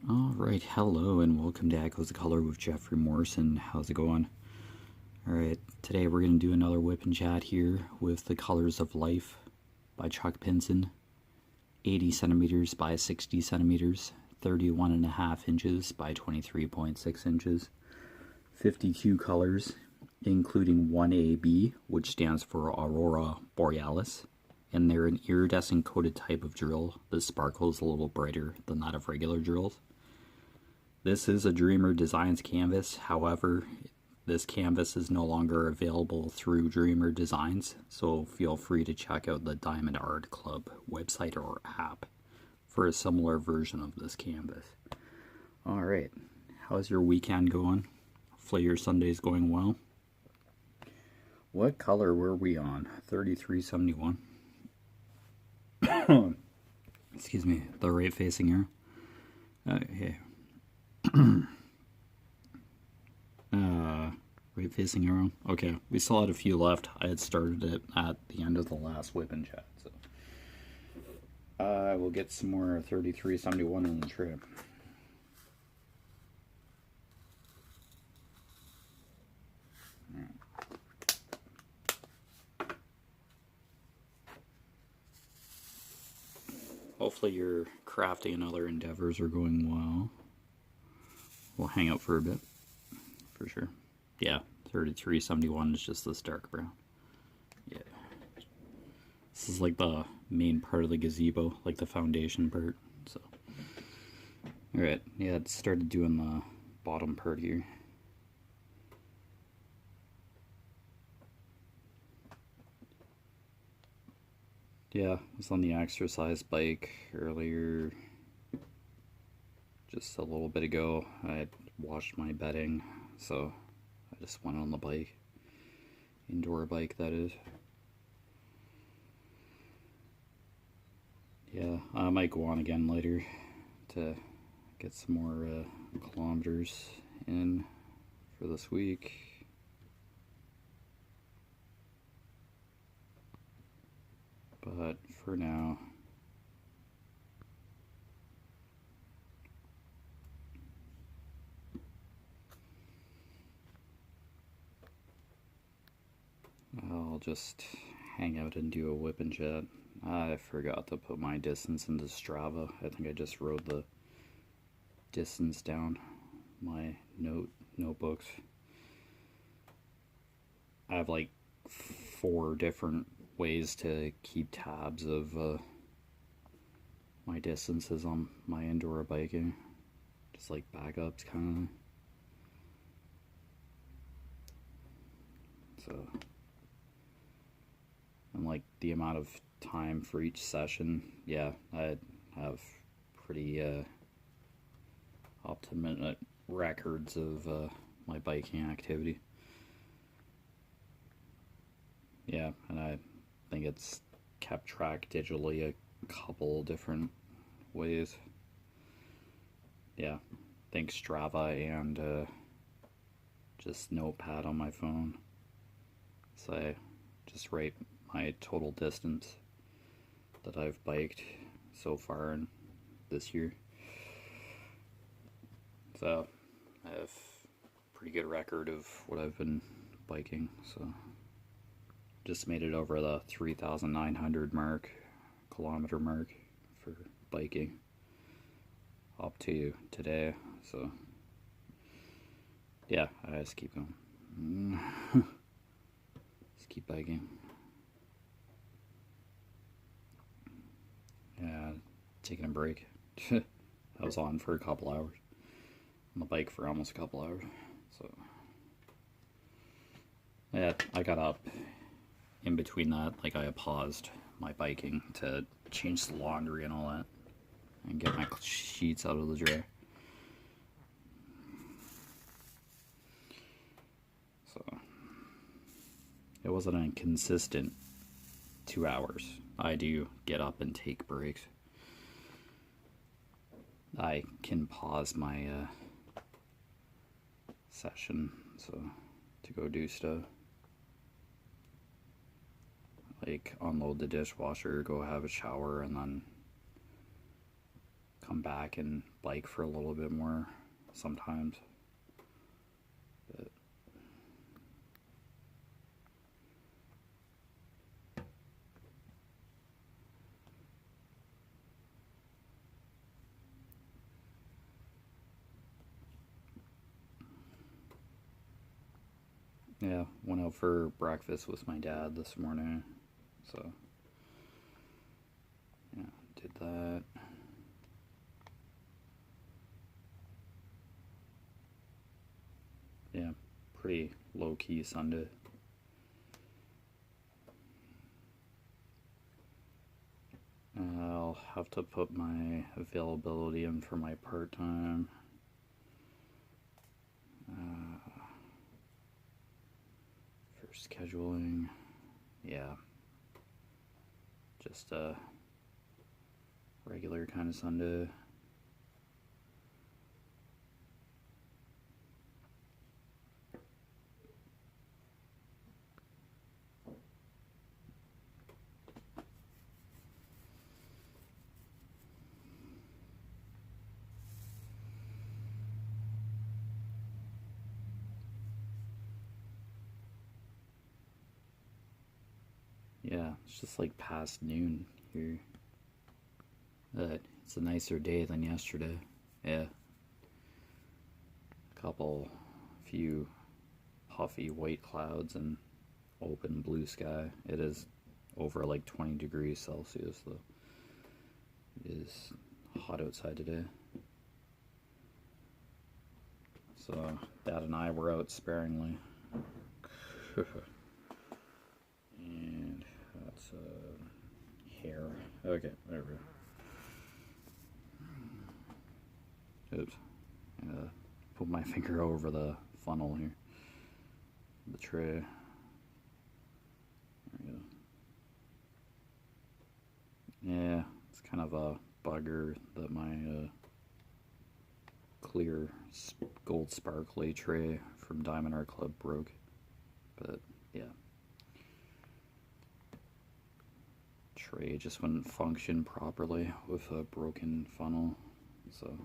Alright, hello and welcome to Echoes of Color with Jeffery Morrison. How's it going? Alright, today we're going to do another WIP and chat here with The Colors of Life by Chuck Pinson. 80 centimeters by 60 centimeters, 31.5 inches by 23.6 inches, 52 colors, including 1AB, which stands for Aurora Borealis. And they're an iridescent coated type of drill that sparkles a little brighter than that of regular drills. This is a Dreamer Designs canvas, however, this canvas is no longer available through Dreamer Designs, so feel free to check out the Diamond Art Club website or app for a similar version of this canvas. Alright, how's your weekend going? Hopefully your Sunday's going well. What color were we on? 3371. Excuse me, the right facing arrow. Okay. Right facing arrow. Okay, we still had a few left. I had started it at the end of the last WIP and chat, so I will get some more 3371 in the trip. Hopefully your crafting and other endeavors are going well. We'll hang out for a bit, for sure. Yeah, 3371 is just this dark brown. Yeah. This is like the main part of the gazebo, like the foundation part. So, alright, yeah, it started doing the bottom part here. Yeah, I was on the exercise bike earlier, just a little bit ago. I had washed my bedding, so I just went on the bike. Indoor bike, that is. Yeah, I might go on again later to get some more kilometers in for this week. But for now, I'll just hang out and do a WIP and chat. I forgot to put my distance into Strava. I think I just wrote the distance down my notebooks. I have like 4 different ways to keep tabs of my distances on my indoor biking, just like backups kind of. So, and like the amount of time for each session, yeah, I have pretty optimate records of my biking activity. Yeah, and I think it's kept track digitally a couple different ways. Yeah, thanks Strava and just Notepad on my phone. So I just write my total distance that I've biked so far in this year. So I have a pretty good record of what I've been biking, so just made it over the 3,900 kilometer mark for biking up to today, so yeah, I just keep going. Just keep biking. Yeah, taking a break. I was on for a couple hours. On the bike for almost a couple hours, so yeah, I got up in between that, like I paused my biking to change the laundry and all that and get my sheets out of the dryer. So it wasn't a consistent 2 hours. I do get up and take breaks. I can pause my session so to go do stuff. Like unload the dishwasher, go have a shower, and then come back and bike for a little bit more sometimes. But yeah, went out for breakfast with my dad this morning, so yeah, did that. Yeah, pretty low-key Sunday. I'll have to put my availability in for my part-time. For scheduling, yeah, just a regular kind of Sunday. Yeah, it's just like past noon here. It's a nicer day than yesterday. Yeah. Few puffy white clouds and open blue sky. It is over like 20 degrees Celsius though. It is hot outside today. So Dad and I were out sparingly. And that's hair. Okay, there we go. Oops. Put my finger over the funnel here. The tray. There we go. Yeah, it's kind of a bugger that my clear gold sparkly tray from Diamond Art Club broke. But yeah. Tray just wouldn't function properly with a broken funnel, so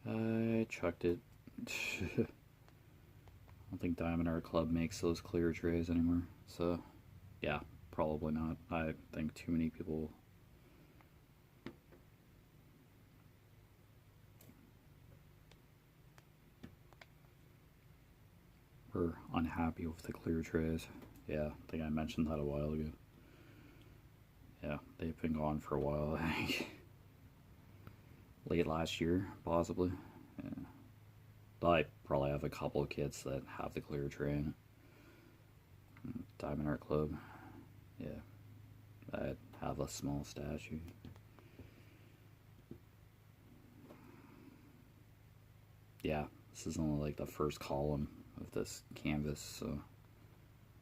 I chucked it. I don't think Diamond Art Club makes those clear trays anymore, so yeah, probably not. I think too many people were unhappy with the clear trays. Yeah, I think I mentioned that a while ago. Yeah, they've been gone for a while, I think. Late last year, possibly. Yeah. I probably have a couple of kits that have the clear tray in it. Diamond Art Club. Yeah. I have a small statue. Yeah, this is only like the first column of this canvas, so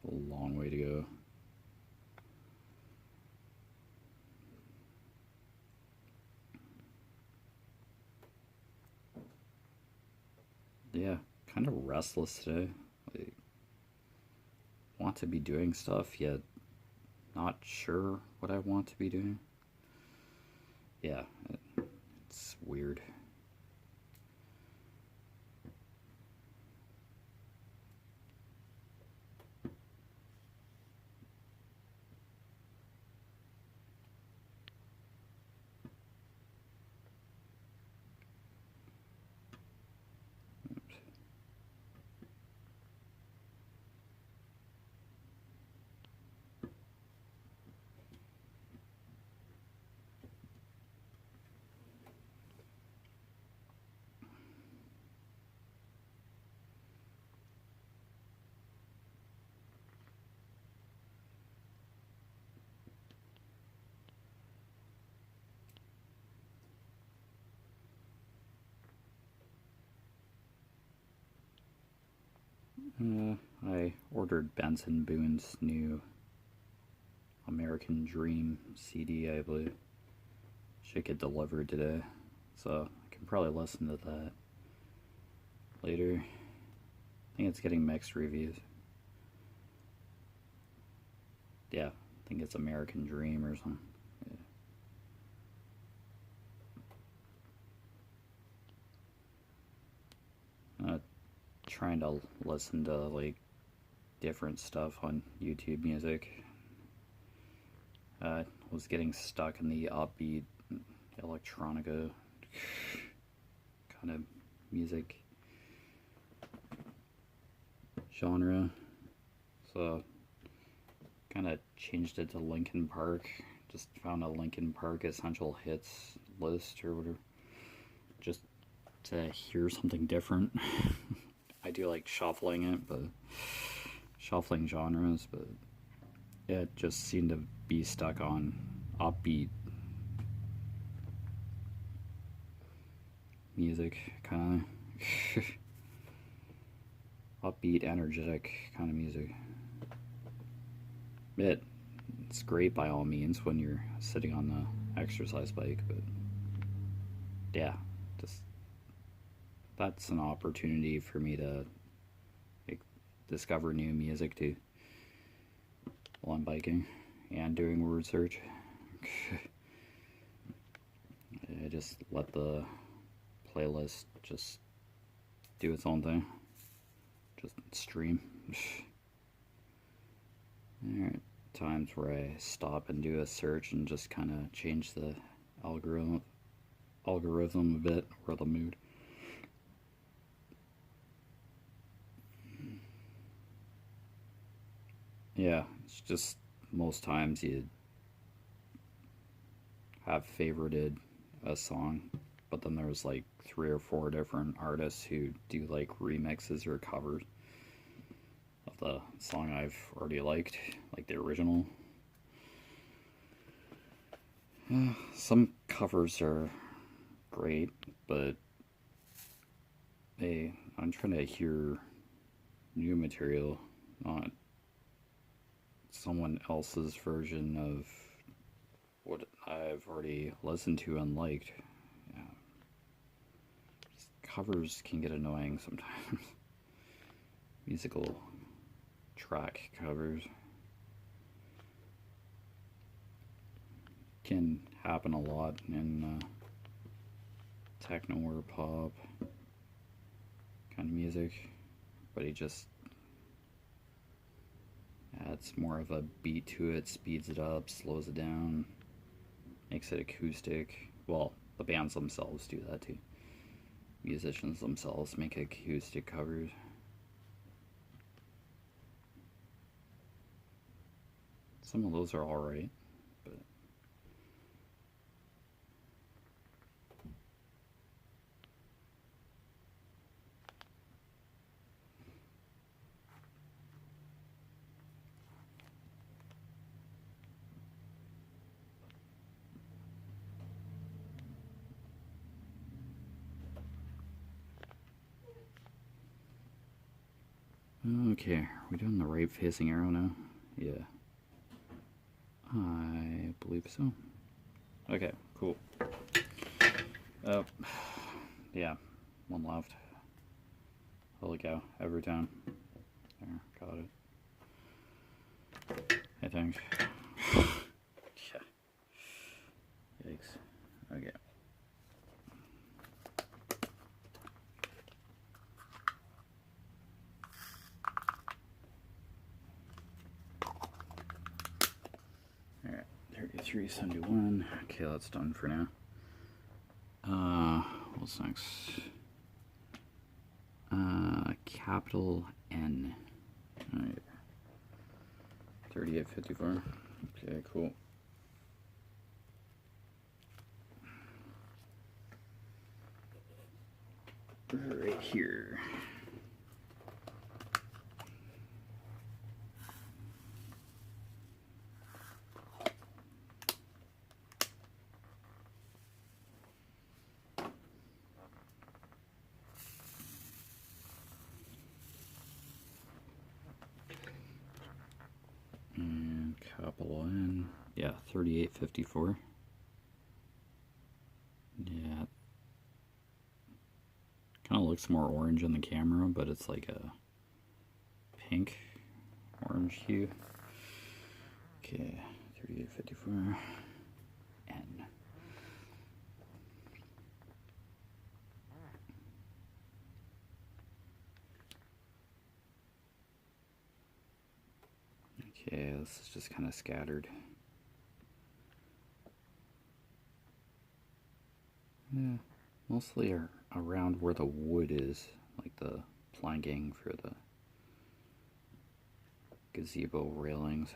a long way to go. Yeah, kind of restless today. Like, want to be doing stuff, yet not sure what I want to be doing. Yeah, it's weird. I ordered Benson Boone's new American Dream CD, I believe. Should get delivered today, so I can probably listen to that later. I think it's getting mixed reviews. Yeah, I think it's American Dream or something. trying to listen to like different stuff on YouTube music. Was getting stuck in the upbeat electronica kind of music genre, so kind of changed it to Linkin Park. Just found a Linkin Park essential hits list or whatever, just to hear something different. I do like shuffling it, but shuffling genres, but it just seemed to be stuck on upbeat music, kind of upbeat, energetic kind of music. It's great by all means when you're sitting on the exercise bike, but yeah, just that's an opportunity for me to like, discover new music too while I'm biking and doing word search. I just let the playlist just do its own thing, just stream. Alright, times where I stop and do a search and just kind of change the algorithm a bit, or the mood. Yeah, it's just most times you have favorited a song, but then there's like 3 or 4 different artists who do like remixes or covers of the song I've already liked, like the original. Some covers are great, but I'm trying to hear new material, not someone else's version of what I've already listened to and liked. Yeah. Covers can get annoying sometimes. Musical track covers can happen a lot in techno or pop kind of music, but he just adds more of a beat to it, speeds it up, slows it down, makes it acoustic. Well, the bands themselves do that too. Musicians themselves make acoustic covers. Some of those are alright, but okay, are we doing the right facing arrow now? Yeah. I believe so. Okay, cool. Yeah, one left. Holy cow, every time. There, got it. I think. Yeah. Yikes. Okay. Alright, 3371. Okay, that's done for now. What's next? Capital N. Alright. 3854. Okay, cool. Right here. And capital N. Yeah, 3854. Yeah. Kind of looks more orange in the camera, but it's like a pink orange hue. Okay, 3854 N. Okay, this is just kind of scattered. Yeah, mostly around where the wood is, like the planking for the gazebo railings.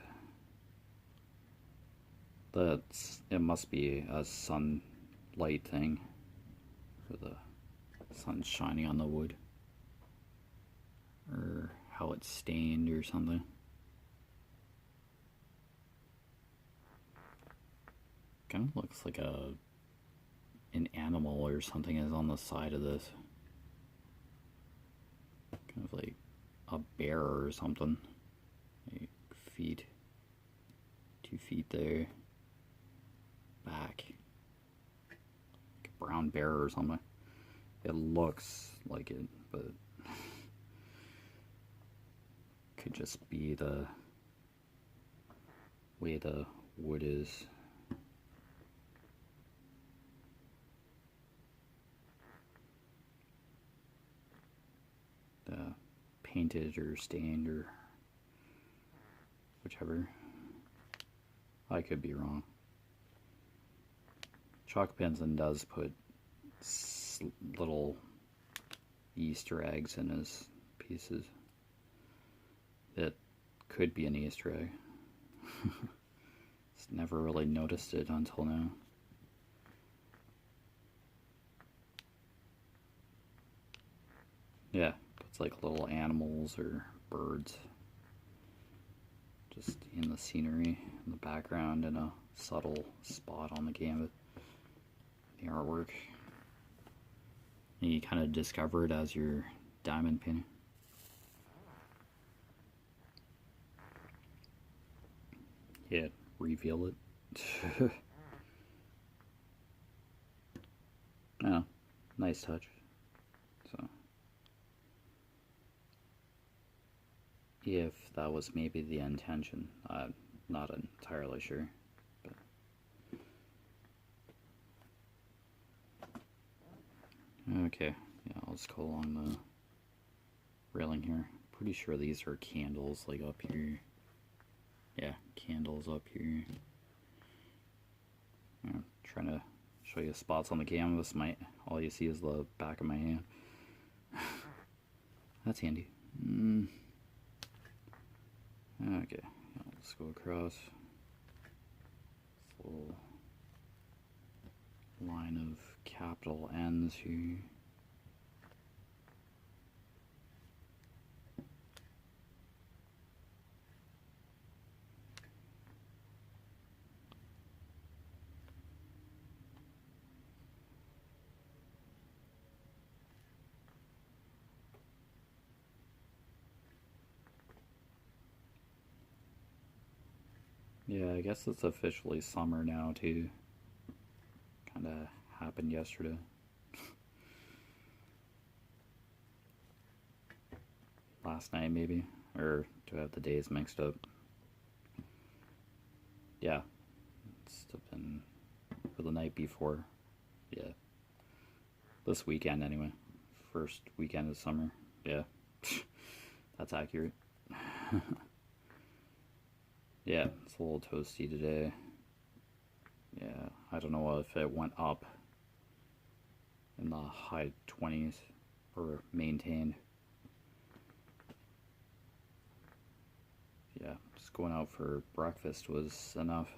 It must be a sunlight thing, for the sun's shining on the wood, or how it's stained or something. Kind of looks like an animal or something is on the side of this. Kind of like a bear or something. Like feet. 2 feet there. Back. Like a brown bear or something. It looks like it, but could just be the way the wood is. Painted or stained or whichever. I could be wrong. Chalk Pinson does put little Easter eggs in his pieces. It could be an Easter egg. Just never really noticed it until now. Yeah, it's like little animals or birds just in the scenery, in the background, in a subtle spot on the canvas. The artwork. And you kind of discover it as you're diamond painting. Yeah, reveal it. Oh, nice touch. So, if that was maybe the intention, I'm not entirely sure. But okay, yeah, I'll just go along the railing here. Pretty sure these are candles, like up here. Yeah, candles up here. I'm trying to show you spots on the canvas. All you see is the back of my hand. That's handy. Okay, I'll just go across this little line of capital N's here. Yeah, I guess it's officially summer now too. Kinda happened yesterday. Last night maybe, or do I have the days mixed up? Yeah, it's been for the night before. Yeah, this weekend anyway. First weekend of summer. Yeah, that's accurate. Yeah, it's a little toasty today. Yeah, I don't know if it went up in the high 20s or maintained. Yeah, just going out for breakfast was enough.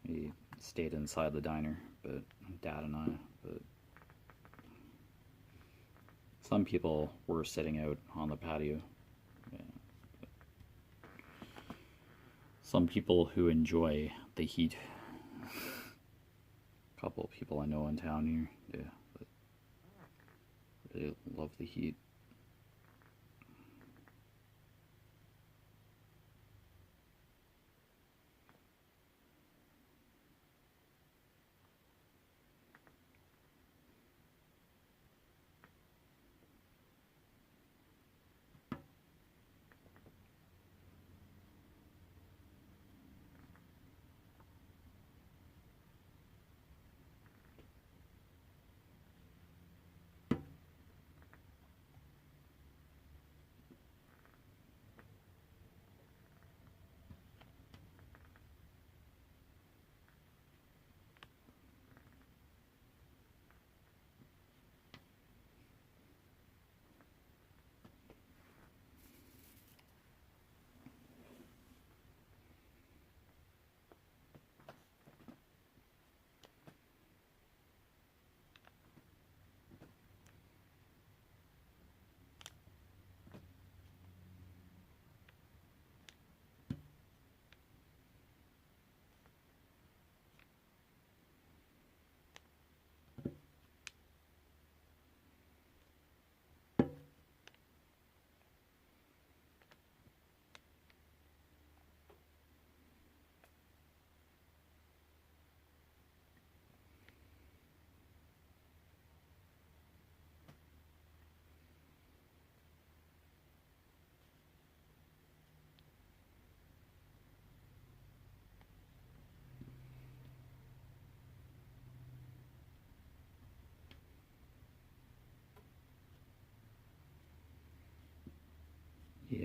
We stayed inside the diner, but Dad and I, but some people were sitting out on the patio. Yeah. Some people who enjoy the heat. A couple of people I know in town here, yeah, but they love the heat.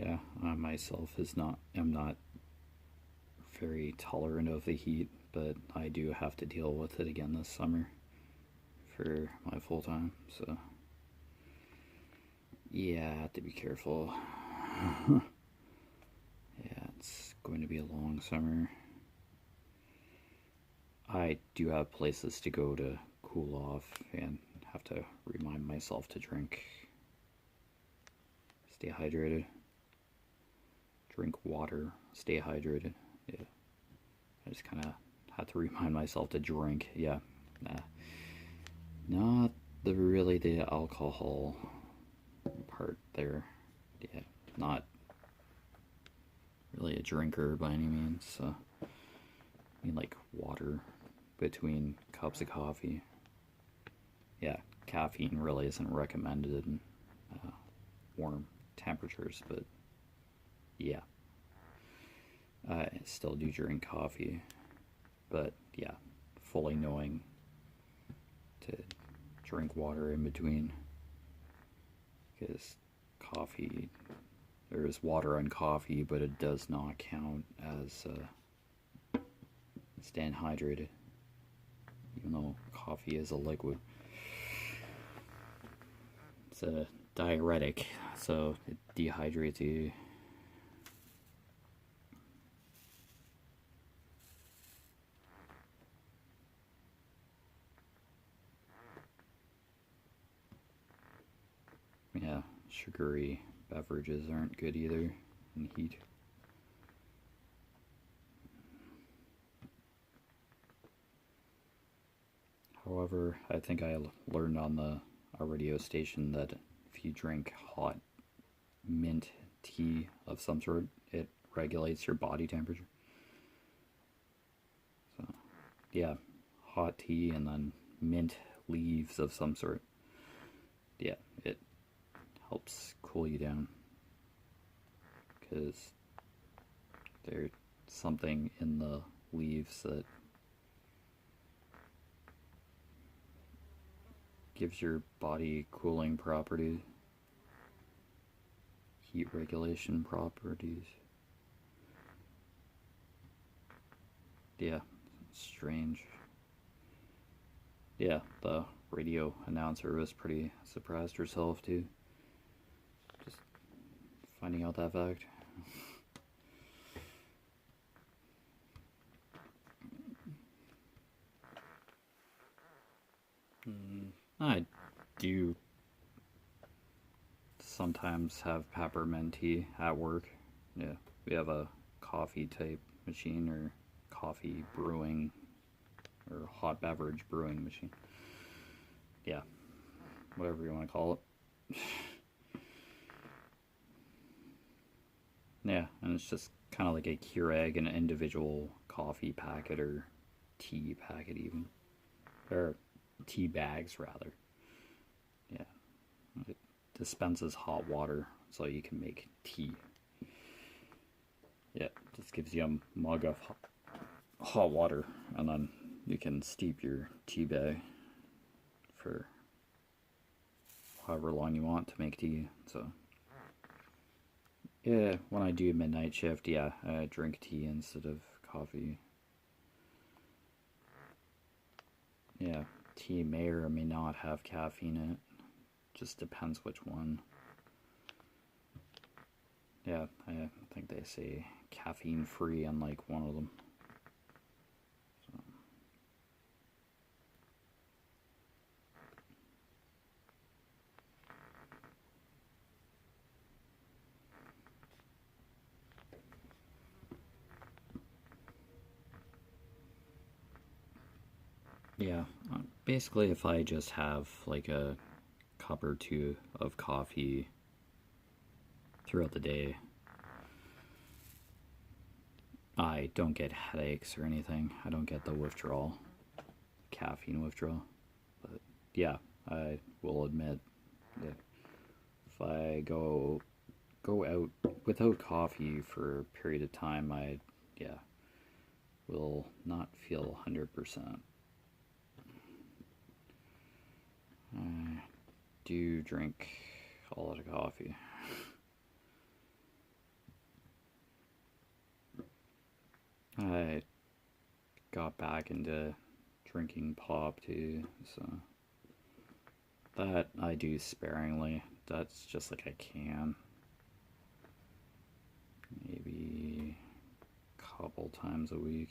Yeah, I myself am not very tolerant of the heat, but I do have to deal with it again this summer for my full time. So yeah, I have to be careful. Yeah, it's going to be a long summer. I do have places to go to cool off and have to remind myself to drink. Stay hydrated. Drink water. Stay hydrated. Yeah. I just kind of had to remind myself to drink. Yeah. Nah. Not really the alcohol part there. Yeah. Not really a drinker by any means. So, I mean, like water between cups of coffee. Yeah, caffeine really isn't recommended in warm temperatures, but yeah, I still do drink coffee, but yeah, fully knowing to drink water in between, because coffee, there is water on coffee, but it does not count as staying hydrated, even though coffee is a liquid. It's a diuretic, so it dehydrates you. Yeah, sugary beverages aren't good either in heat. However, I think I learned on a radio station that if you drink hot mint tea of some sort, it regulates your body temperature. So, yeah, hot tea and then mint leaves of some sort. Yeah, it helps cool you down because there's something in the leaves that gives your body cooling properties, heat regulation properties. Yeah, strange. Yeah, the radio announcer was pretty surprised herself too. Just finding out that fact. I do sometimes have peppermint tea at work. Yeah, we have a coffee type machine or coffee brewing or hot beverage brewing machine. Yeah, whatever you want to call it. Yeah, and it's just kind of like a Keurig, an individual coffee packet or tea packet even. Or tea bags rather. Yeah. It dispenses hot water so you can make tea. Yeah, just gives you a mug of hot water and then you can steep your tea bag for however long you want to make tea. So yeah, when I do midnight shift, yeah, I drink tea instead of coffee. Yeah, tea may or may not have caffeine in it. Just depends which one. Yeah, I think they say caffeine free on like one of them. So. Yeah, basically if I just have like a cup or two of coffee throughout the day, I don't get headaches or anything. I don't get the withdrawal, caffeine withdrawal. But yeah, I will admit that if I go out without coffee for a period of time, I yeah will not feel 100%. I do drink a lot of coffee. I got back into drinking pop too, so that I do sparingly. That's just like I can. Maybe a couple times a week.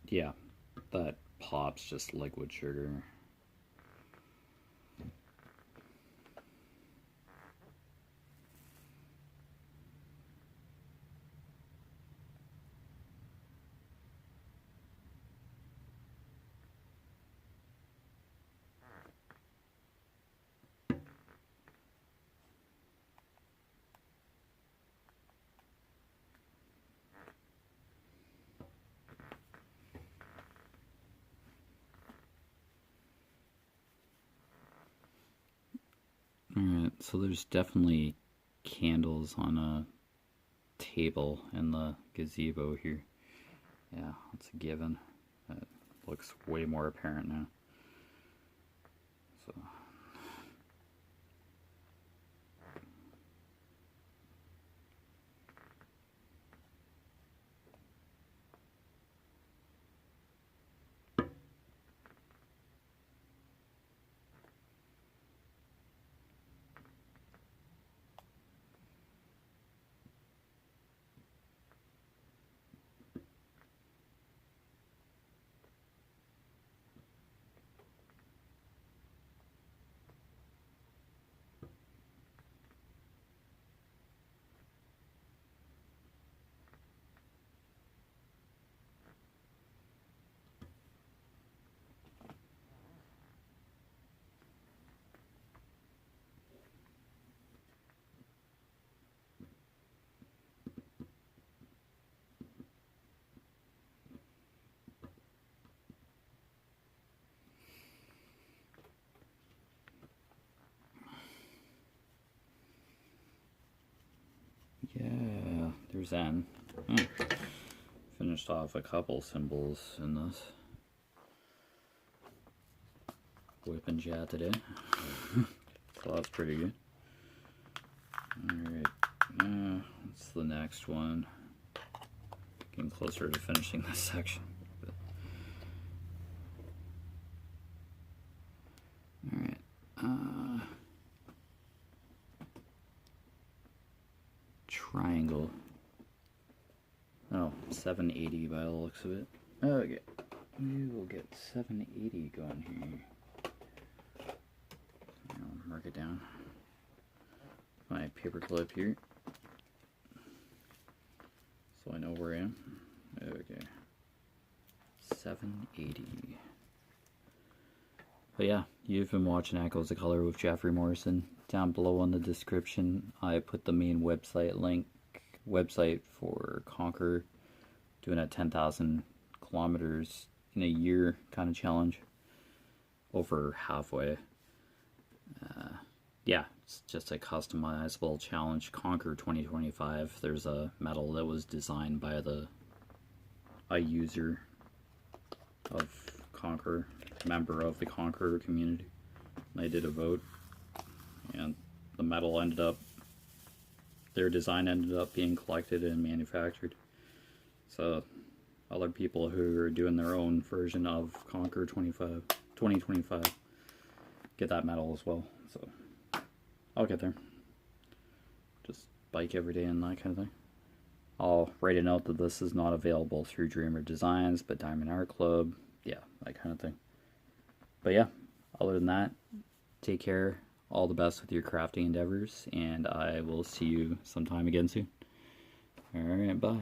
Yeah, that pop's just liquid sugar. Alright, so there's definitely candles on a table in the gazebo here. Yeah, that's a given. It looks way more apparent now. So yeah, there's N. Finished off a couple symbols in this whip and chat today. So that's pretty good. Alright, what's the next one? Getting closer to finishing this section. Alright, triangle. Oh, 780 by the looks of it. Okay, we will get 780 going here. I'll mark it down. My paper clip here, so I know where I am. Okay, 780. But yeah, you've been watching Echoes of Color with Jeffery Morrison. Down below in the description, I put the main website link, for Conquer, doing a 10,000 kilometers in a year kind of challenge, over halfway. Yeah, it's just a customizable challenge. Conquer 2025. There's a medal that was designed by a user of Conquer, member of the Conquer community. And I did a vote, and the medal ended up, their design ended up being collected and manufactured. So other people who are doing their own version of Conquer 2025 get that medal as well. So I'll get there. Just bike every day and that kind of thing. I'll write a note that this is not available through Dreamer Designs, but Diamond Art Club. Yeah, that kind of thing. But yeah, other than that, take care. All the best with your crafting endeavors, and I will see you sometime again soon. Alright, bye.